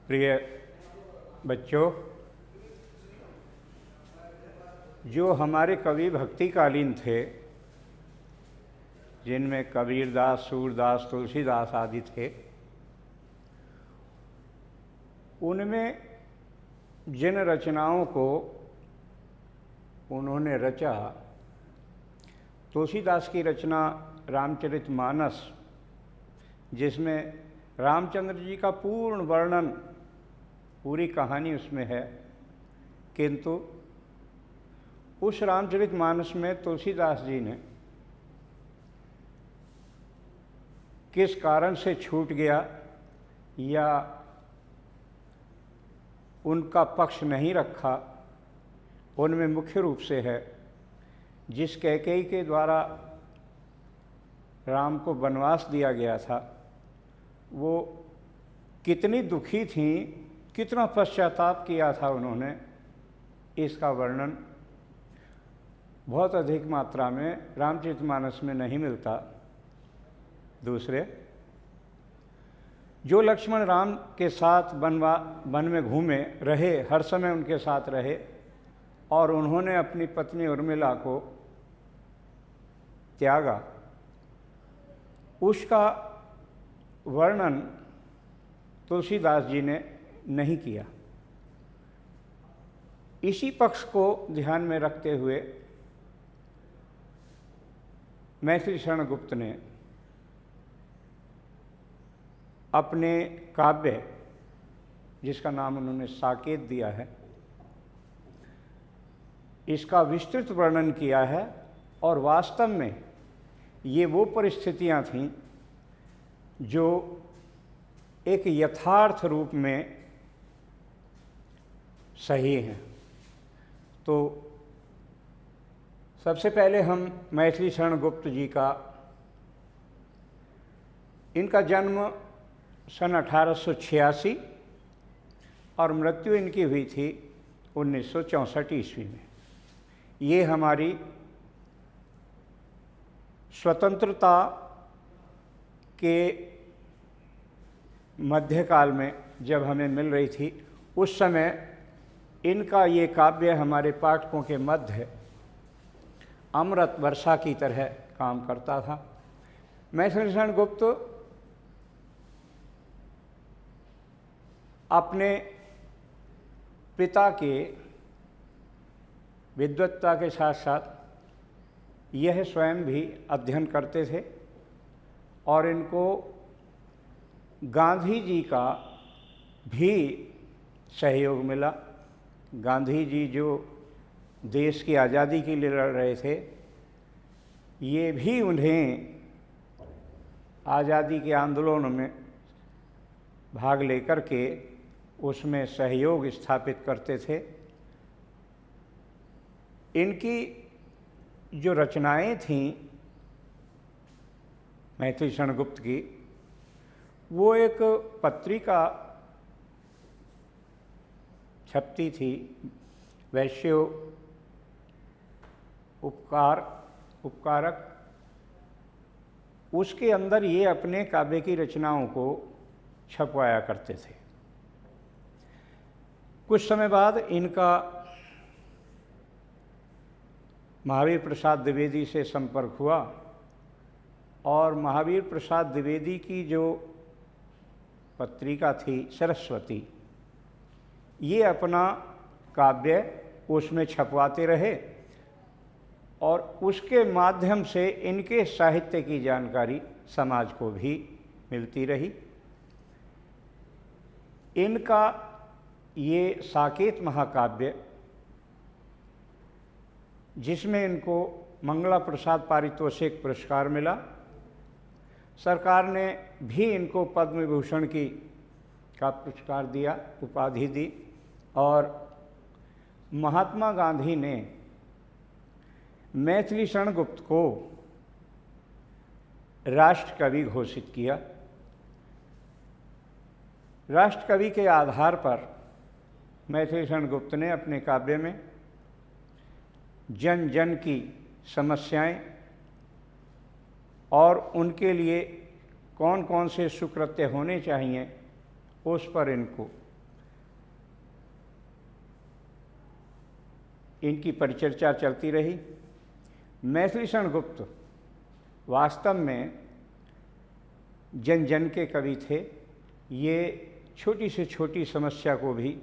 प्रिय बच्चों, जो हमारे कवि भक्तिकालीन थे, जिनमें कबीरदास, सूरदास, तुलसीदास आदि थे, उनमें जिन रचनाओं को उन्होंने रचा, तुलसीदास की रचना रामचरितमानस, जिसमें रामचंद्र जी का पूर्ण वर्णन, पूरी कहानी उसमें है, किंतु उस रामचरितमानस में तुलसीदास जी ने किस कारण से छूट गया या उनका पक्ष नहीं रखा, उनमें मुख्य रूप से है जिस कैकेयी के द्वारा राम को वनवास दिया गया था, वो कितनी दुखी थीं, कितना पश्चाताप किया था उन्होंने, इसका वर्णन बहुत अधिक मात्रा में रामचरितमानस में नहीं मिलता। दूसरे, जो लक्ष्मण राम के साथ वन में घूमे रहे, हर समय उनके साथ रहे और उन्होंने अपनी पत्नी उर्मिला को त्यागा, उसका वर्णन तुलसीदास जी ने नहीं किया। इसी पक्ष को ध्यान में रखते हुए मैथिली शरण गुप्त ने अपने काव्य, जिसका नाम उन्होंने साकेत दिया है, इसका विस्तृत वर्णन किया है और वास्तव में ये वो परिस्थितियां थीं जो एक यथार्थ रूप में सही हैं। तो सबसे पहले हम मैथिली शरण गुप्त जी का, इनका जन्म सन 1886 और मृत्यु इनकी हुई थी 1964 ईस्वी में। ये हमारी स्वतंत्रता के मध्यकाल में जब हमें मिल रही थी, उस समय इनका ये काव्य हमारे पाठकों के मध्य अमृत वर्षा की तरह काम करता था। मैथिली शरण गुप्त अपने पिता के विद्वत्ता के साथ साथ यह स्वयं भी अध्ययन करते थे और इनको गांधी जी का भी सहयोग मिला। गांधी जी जो देश की आज़ादी के लिए लड़ रहे थे, ये भी उन्हें आज़ादी के आंदोलन में भाग लेकर के उसमें सहयोग स्थापित करते थे। इनकी जो रचनाएं थीं मैथिली शरण गुप्त की, वो एक पत्रिका छपती थी, वैश्य उपकारक। उसके अंदर ये अपने काव्य की रचनाओं को छपवाया करते थे। कुछ समय बाद इनका महावीर प्रसाद द्विवेदी से संपर्क हुआ और महावीर प्रसाद द्विवेदी की जो पत्रिका थी सरस्वती, ये अपना काव्य उसमें छपवाते रहे और उसके माध्यम से इनके साहित्य की जानकारी समाज को भी मिलती रही। इनका ये साकेत महाकाव्य, जिसमें इनको मंगला प्रसाद पारितोषिक पुरस्कार मिला, सरकार ने भी इनको पद्म विभूषण का पुरस्कार दिया, उपाधि दी, और महात्मा गांधी ने मैथिली शरण गुप्त को राष्ट्र कवि घोषित किया। राष्ट्र कवि के आधार पर मैथिली शरण गुप्त ने अपने काव्य में जन जन की समस्याएं और उनके लिए कौन कौन से सुकृत्य होने चाहिए, उस पर इनको इनकी परिचर्चा चलती रही। मैथिलीशरण गुप्त वास्तव में जन जन के कवि थे। ये छोटी से छोटी समस्या को भी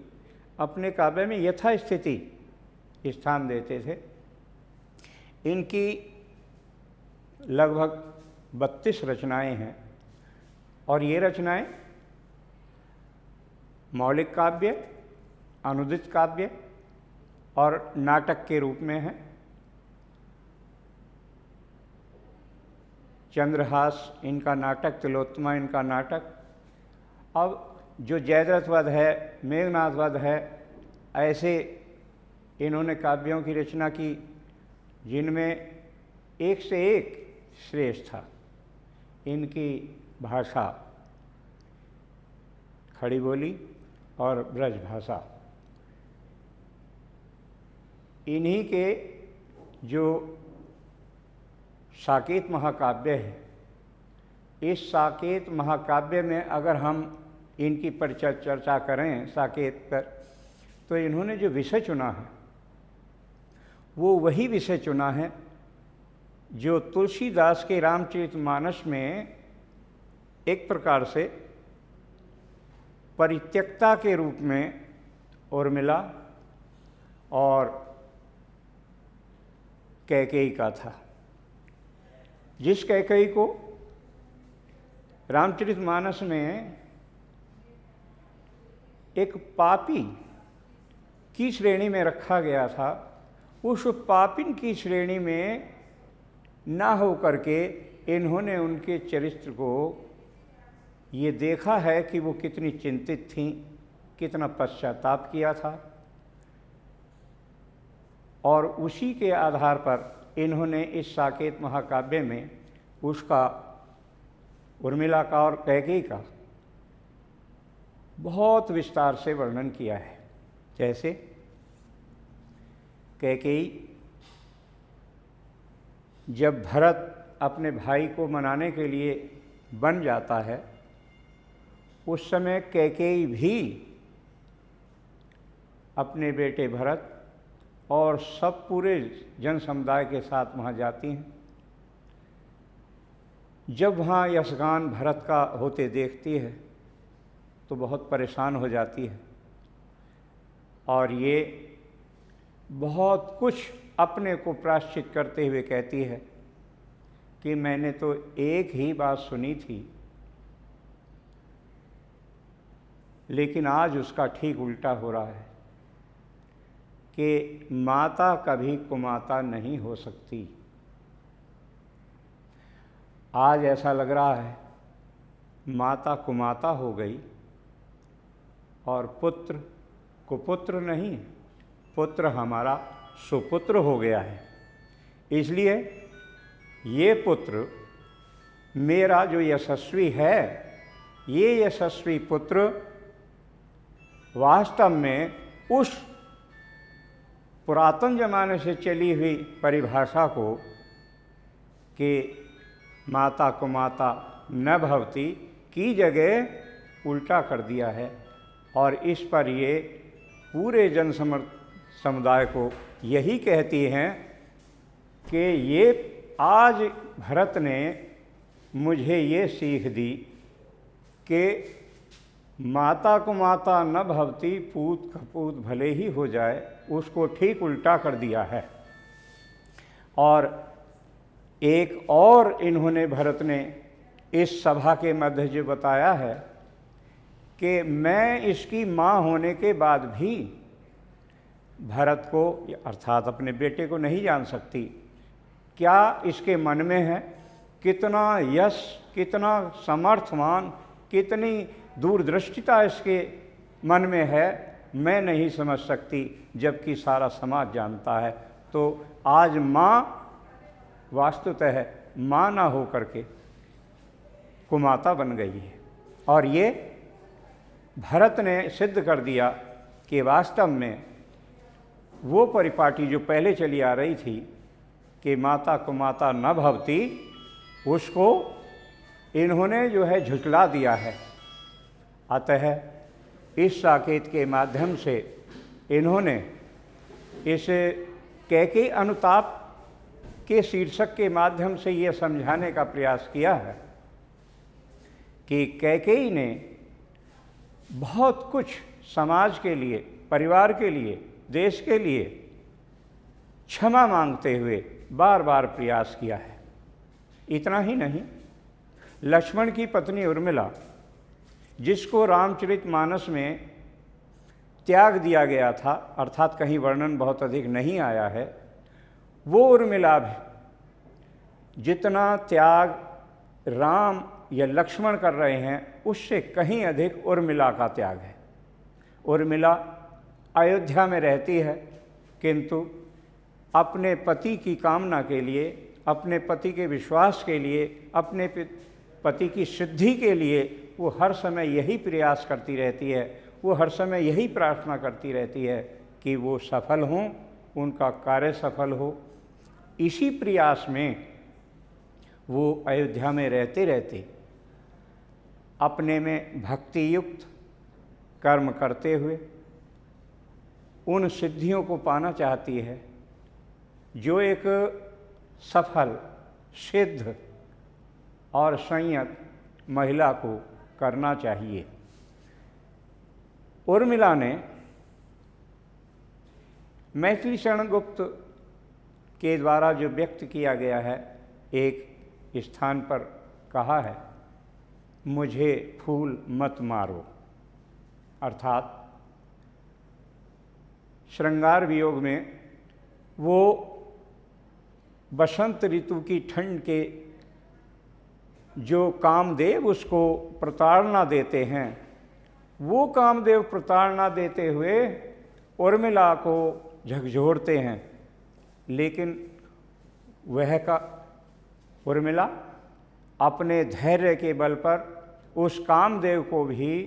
अपने काव्य में यथास्थिति स्थान देते थे। इनकी लगभग 32 रचनाएं हैं और ये रचनाएं मौलिक काव्य, अनुदित काव्य और नाटक के रूप में हैं। चंद्रहास इनका नाटक, तिलोत्तमा इनका नाटक। अब जो जयद्रथ वध है, मेघनाथ वध है, ऐसे इन्होंने काव्यों की रचना की जिनमें एक से एक श्रेष्ठ था। इनकी भाषा खड़ी बोली और ब्रज भाषा। इन्हीं के जो साकेत महाकाव्य है, इस साकेत महाकाव्य में अगर हम इनकी चर्चा करें साकेत पर, तो इन्होंने जो विषय चुना है वो वही विषय चुना है जो तुलसीदास के रामचरितमानस में एक प्रकार से परित्यक्ता के रूप में उर्मिला और कैकेयी का था। जिस कैकेयी को रामचरितमानस में एक पापी की श्रेणी में रखा गया था, उस पापिन की श्रेणी में ना हो करके इन्होंने उनके चरित्र को ये देखा है कि वो कितनी चिंतित थीं, कितना पश्चाताप किया था, और उसी के आधार पर इन्होंने इस साकेत महाकाव्य में उसका, उर्मिला का और कैकेयी का बहुत विस्तार से वर्णन किया है। जैसे कैकेयी जब भरत अपने भाई को मनाने के लिए बन जाता है, उस समय कैकेयी भी अपने बेटे भरत और सब पूरे जन समुदाय के साथ वहाँ जाती हैं। जब वहाँ यशगान भरत का होते देखती है तो बहुत परेशान हो जाती है और ये बहुत कुछ अपने को प्रायश्चित करते हुए कहती है कि मैंने तो एक ही बात सुनी थी, लेकिन आज उसका ठीक उल्टा हो रहा है कि माता कभी कुमाता नहीं हो सकती। आज ऐसा लग रहा है माता कुमाता हो गई और पुत्र कुपुत्र नहीं, पुत्र हमारा सुपुत्र हो गया है। इसलिए ये पुत्र मेरा जो यशस्वी है, ये यशस्वी पुत्र वास्तव में उस पुरातन जमाने से चली हुई परिभाषा को कि माता कुमाता न भवती की जगह उल्टा कर दिया है, और इस पर ये पूरे जन समुदाय को यही कहती हैं कि ये आज भरत ने मुझे ये सीख दी कि माता को माता न भवती, पूत कपूत भले ही हो जाए, उसको ठीक उल्टा कर दिया है। और एक और इन्होंने भरत ने इस सभा के मध्य जो बताया है कि मैं इसकी माँ होने के बाद भी भरत को अर्थात अपने बेटे को नहीं जान सकती। क्या इसके मन में है, कितना यश, कितना समर्थवान, कितनी दूरदृष्टिता इसके मन में है, मैं नहीं समझ सकती, जबकि सारा समाज जानता है। तो आज माँ वास्तुतः माँ ना हो करके कुमाता बन गई है। और ये भरत ने सिद्ध कर दिया कि वास्तव में वो परिपाटी जो पहले चली आ रही थी कि माता कुमाता न भवती, उसको इन्होंने जो है झुठला दिया है। अतः इस साकेत के माध्यम से इन्होंने इस कैकेयी अनुताप के शीर्षक के माध्यम से ये समझाने का प्रयास किया है कि कैकेयी ने बहुत कुछ समाज के लिए, परिवार के लिए, देश के लिए क्षमा मांगते हुए बार बार प्रयास किया है। इतना ही नहीं, लक्ष्मण की पत्नी उर्मिला, जिसको रामचरितमानस में त्याग दिया गया था, अर्थात कहीं वर्णन बहुत अधिक नहीं आया है, वो उर्मिला भी जितना त्याग राम या लक्ष्मण कर रहे हैं उससे कहीं अधिक उर्मिला का त्याग है। उर्मिला अयोध्या में रहती है, किंतु अपने पति की कामना के लिए, अपने पति के विश्वास के लिए, अपने पति की सिद्धि के लिए वो हर समय यही प्रयास करती रहती है, वो हर समय यही प्रार्थना करती रहती है कि वो सफल हों, उनका कार्य सफल हो। इसी प्रयास में वो अयोध्या में रहते रहते अपने में भक्ति युक्त कर्म करते हुए उन सिद्धियों को पाना चाहती है जो एक सफल, सिद्ध और संयत महिला को करना चाहिए। उर्मिला ने मैथिली शरण गुप्त के द्वारा जो व्यक्त किया गया है, एक स्थान पर कहा है, मुझे फूल मत मारो, अर्थात श्रृंगार वियोग में वो बसंत ऋतु की ठंड के जो कामदेव उसको प्रताड़ना देते हैं, वो कामदेव प्रताड़ना देते हुए उर्मिला को झकझोरते हैं, लेकिन वह का उर्मिला अपने धैर्य के बल पर उस कामदेव को भी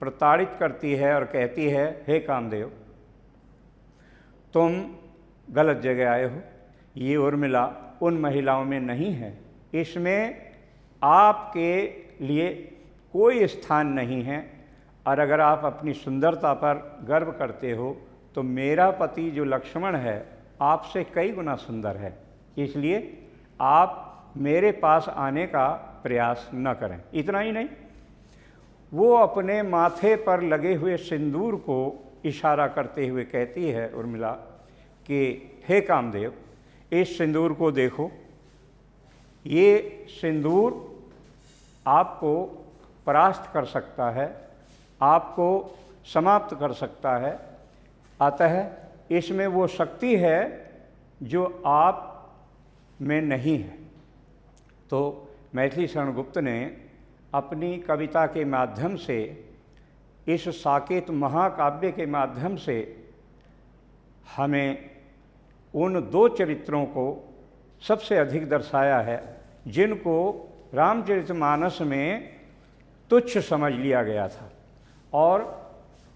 प्रताड़ित करती है और कहती है, हे कामदेव, तुम गलत जगह आए हो, ये उर्मिला उन महिलाओं में नहीं है, इसमें आपके लिए कोई स्थान नहीं है, और अगर आप अपनी सुंदरता पर गर्व करते हो तो मेरा पति जो लक्ष्मण है आपसे कई गुना सुंदर है, इसलिए आप मेरे पास आने का प्रयास न करें। इतना ही नहीं, वो अपने माथे पर लगे हुए सिंदूर को इशारा करते हुए कहती है उर्मिला कि हे कामदेव, इस सिंदूर को देखो, ये सिंदूर आपको परास्त कर सकता है, आपको समाप्त कर सकता है, अतः इसमें वो शक्ति है जो आप में नहीं है। तो मैथिली शरण गुप्त ने अपनी कविता के माध्यम से, इस साकेत महाकाव्य के माध्यम से हमें उन दो चरित्रों को सबसे अधिक दर्शाया है जिनको रामचरितमानस में तुच्छ समझ लिया गया था, और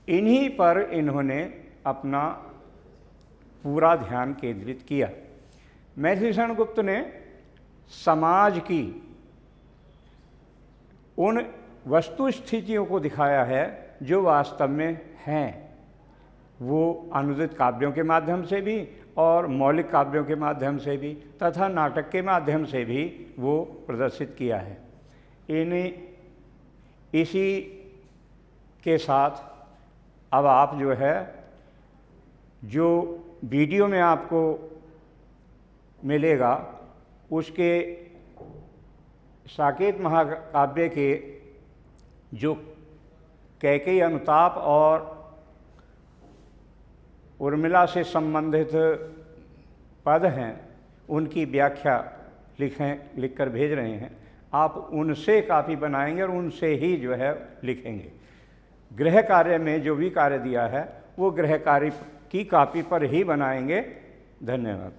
इन्हीं पर इन्होंने अपना पूरा ध्यान केंद्रित किया। मैथिली शरण गुप्त ने समाज की उन वस्तु स्थितियों को दिखाया है जो वास्तव में हैं, वो अनुदित काव्यों के माध्यम से भी और मौलिक काव्यों के माध्यम से भी तथा नाटक के माध्यम से भी वो प्रदर्शित किया है। इसी के साथ अब आप जो है, जो वीडियो में आपको मिलेगा उसके साकेत महाकाव्य के जो कैकेयी अनुताप और उर्मिला से संबंधित पद हैं उनकी व्याख्या लिखकर भेज रहे हैं। आप उनसे कापी बनाएंगे और उनसे ही जो है लिखेंगे। गृह कार्य में जो भी कार्य दिया है वो गृह कार्य की कापी पर ही बनाएंगे। धन्यवाद।